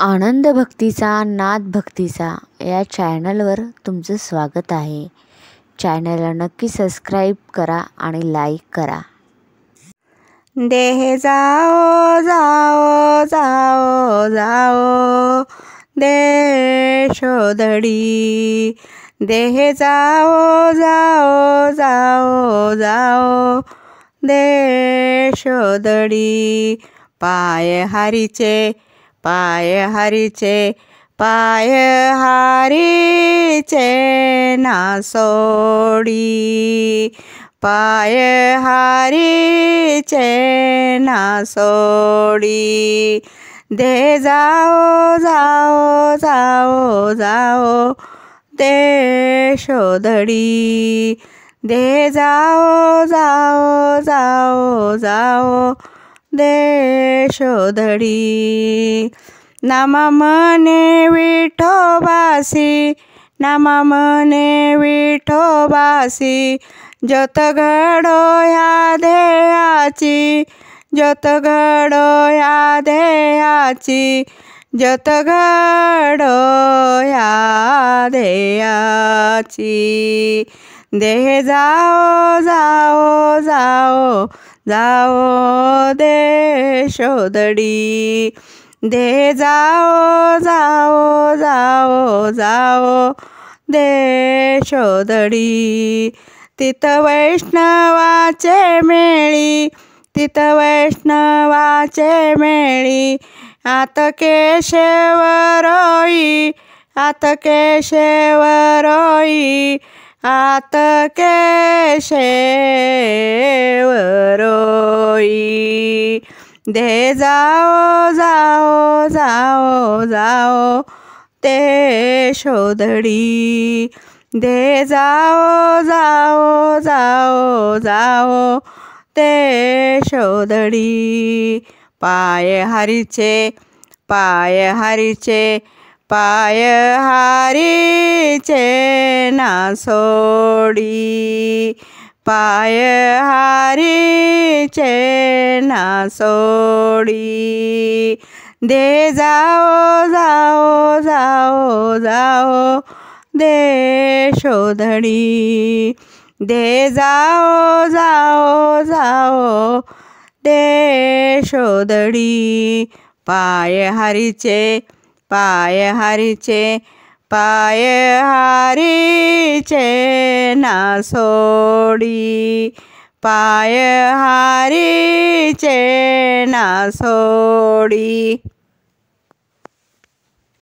आनंद भक्तीचा नाद भक्तीचा या चॅनलवर तुमचं स्वागत आहे। चॅनलला नक्की सबस्क्राईब करा आणि लाईक करा। देह जाओ जाओ जाओ जाओ देह शोधडी, देह जाओ जाओ जाओ जाओ देह शोधडी। पाय हरीचे पाय हरीचे पाय हरीचे ना सोडी, पाय हरीचे ना सोडी। दे जाओ जाओ जाओ जाओ दे शोधडी, दे जाओ जाओ जाओ जाओ दे शोधडी। नामा मने विठोबासी, नामा मने विठोबासी, ज्योत घडो ह्या देहाची, ज्योत घडो ह्या देहाची, ज्योत घडो ह्या देहाची। देह जाओ जाओ जाओ जाओ दे शोधडी, दे जाओ जाओ जाओ जाओ दे शोधडी। तित वैष्णवाचे मेळी, तित वैष्णवाचे मेळी, आत केशवरोई, आत केशवरोई, आत केशवरोई। दे जाओ जाओ जाओ जाओ दे शोधडी, दे जाओ जाओ जाओ जाओ दे शोधडी। पाय हरीचे पाय हरीचे पाय हरीचे ना सोडी, पाय हरीचे ना सोडी। दे जाओ जाओ जाओ जाओ दे शोधडी, दे जाओ जाओ जाओ दे शोधडी। पाय हरीचे पाय हरीचे पाय हरीचे ना सोडी, पाय हरीचे ना सोडी।